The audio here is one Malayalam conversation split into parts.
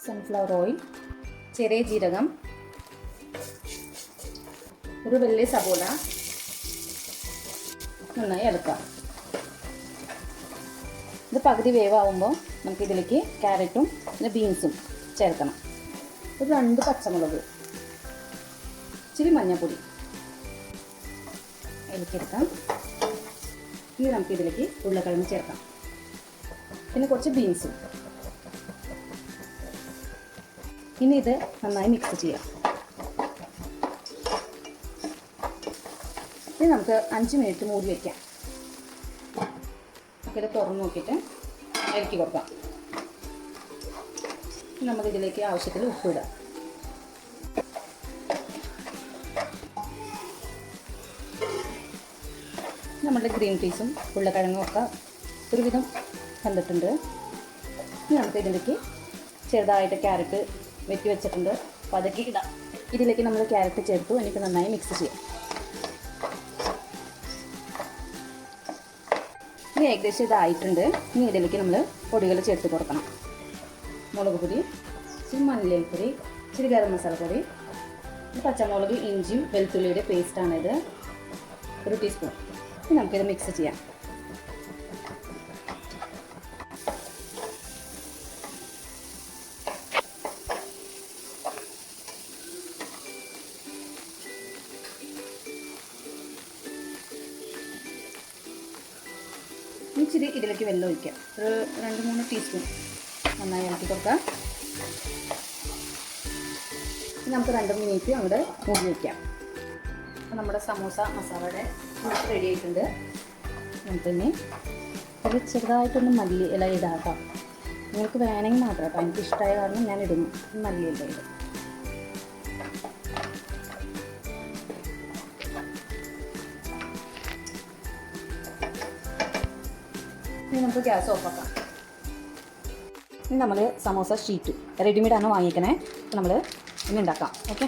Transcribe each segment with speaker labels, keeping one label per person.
Speaker 1: സൺഫ്ലവർ ഓയിൽ, ചെറിയ ജീരകം, ഒരു വലിയ സബോള നന്നായി ഇളക്കാം. ഇത് പകുതി വേവാകുമ്പോൾ നമുക്കിതിലേക്ക് ക്യാരറ്റും പിന്നെ ബീൻസും ചേർക്കണം. ഒരു 2 പച്ചമുളക്, ഇച്ചിരി മഞ്ഞൾപ്പൊടി ഇളക്കിയെടുക്കാം. ഇനി നമുക്കിതിലേക്ക് ഉരുളക്കിഴങ്ങ് ചേർക്കാം. പിന്നെ കുറച്ച് ബീൻസും. ഇനി ഇത് നന്നായി മിക്സ് ചെയ്യാം. ഇനി നമുക്ക് 5 മിനിറ്റ് മൂടി വയ്ക്കാം. നമുക്കിത് തുറന്ന് നോക്കിയിട്ട് ഇളക്കി കൊടുക്കാം. നമുക്കിതിലേക്ക് ആവശ്യത്തിന് ഉപ്പ് ഇടാം. നമ്മളുടെ ഗ്രീൻ പീസും ഉരുളക്കിഴങ്ങും ഒക്കെ ഒരുവിധം കണ്ടിട്ടുണ്ട്. ഇനി നമുക്ക് ഇതിലേക്ക് ചെറുതായിട്ട് ക്യാരറ്റ് വെട്ടി വെച്ചിട്ടുണ്ട്, അപ്പോൾ അതൊക്കെ ഇടാം. ഇതിലേക്ക് നമ്മൾ ക്യാരറ്റ് ചേർത്തു. എനിക്ക് നന്നായി മിക്സ് ചെയ്യാം. ഇനി ഏകദേശം ഇതായിട്ടുണ്ട്. ഇനി ഇതിലേക്ക് നമ്മൾ പൊടികൾ ചേർത്ത് കൊടുക്കണം. മുളക് പൊടി, ഇച്ചിരി മല്ലിപ്പൊടി, ഇച്ചിരി ഗരം മസാലപ്പൊടി, പച്ചമുളക്, ഇഞ്ചിയും വെളുത്തുള്ളിയുടെ പേസ്റ്റാണിത്, 1 ടീസ്പൂൺ. ഇനി നമുക്കിത് മിക്സ് ചെയ്യാം. ഇച്ചിരി ഇതിലേക്ക് വെള്ളം ഒഴിക്കാം. ഒരു 2-3 ടീസ്പൂൺ നന്നായി ഇളക്കി കൊടുക്കാം. നമുക്ക് 2 മിനിറ്റ് അങ്ങോട്ട് മൂടി വയ്ക്കാം. അപ്പോൾ നമ്മുടെ സമൂസ മസാലയുടെ റെഡി ആയിട്ടുണ്ട്. നമുക്കിനി അത് ചെറുതായിട്ടൊന്ന് മല്ലി ഇല ഇടാം. നിങ്ങൾക്ക് വേണമെങ്കിൽ മാത്രം കേട്ടോ. എനിക്ക് ഇഷ്ടമായ കാരണം ഞാൻ ഇടുന്നു മല്ലി ഇല ഇടും. ഇനി നമുക്ക് ഗ്യാസ് ഓഫാക്കാം. ഇനി നമ്മൾ സമോസ ഷീറ്റ് റെഡിമെയ്ഡാണ് വാങ്ങിക്കണേ. നമ്മൾ ഇനി ഉണ്ടാക്കാം. ഓക്കെ,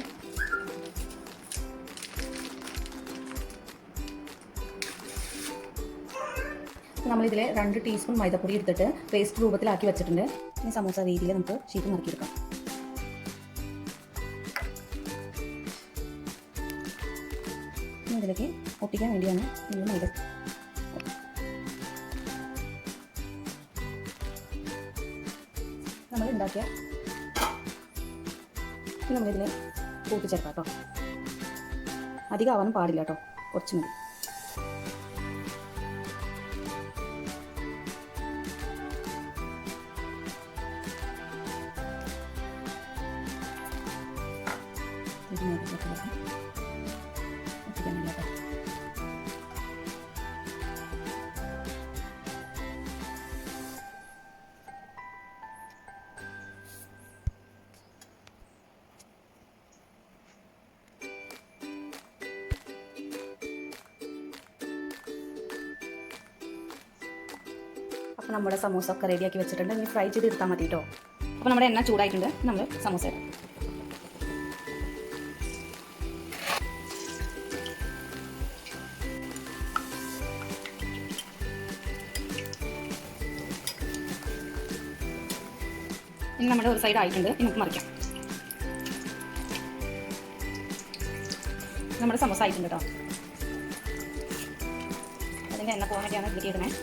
Speaker 1: നമ്മളിതിൽ 2 ടീസ്പൂൺ മൈദപ്പൊടി എടുത്തിട്ട് പേസ്റ്റ് രൂപത്തിലാക്കി വെച്ചിട്ടുണ്ട്. ഇനി സമോസ രീതിയിൽ നമുക്ക് ഷീറ്റ് മറക്കിയെടുക്കാം. ഇനി ഇതിലേക്ക് ഒട്ടിക്കാൻ വേണ്ടിയാണ് നമ്മൾ മൈദ നമ്മൾ ഉണ്ടാക്കിയ നമ്മളിതിനെ കൂട്ടിച്ചേർക്കാം കേട്ടോ. അധികം ആവാനും പാടില്ല കേട്ടോ, കുറച്ച് മതി. ഒട്ടിക്കാനില്ല കേട്ടോ. അപ്പോൾ നമ്മുടെ സമൂസ ഒക്കെ റെഡിയാക്കി വെച്ചിട്ടുണ്ട്. ഇനി ഫ്രൈ ചെയ്ത് എടുത്താൽ മതി കേട്ടോ. അപ്പോൾ നമ്മുടെ എണ്ണ ചൂടായിട്ടുണ്ട്. നമ്മൾ സമൂസ ഇടാം. ഇനി നമ്മുടെ ഒരു സൈഡ് ആയിട്ടുണ്ട്. ഇനി നമുക്ക് മറിക്കാം. നമ്മുടെ സമൂസ ആയിട്ടുണ്ട് കേട്ടോ. അതിൻ്റെ എണ്ണ പോകാൻ വേണ്ടിയാണ് ഇതിലേക്ക് ഇടുന്നത്.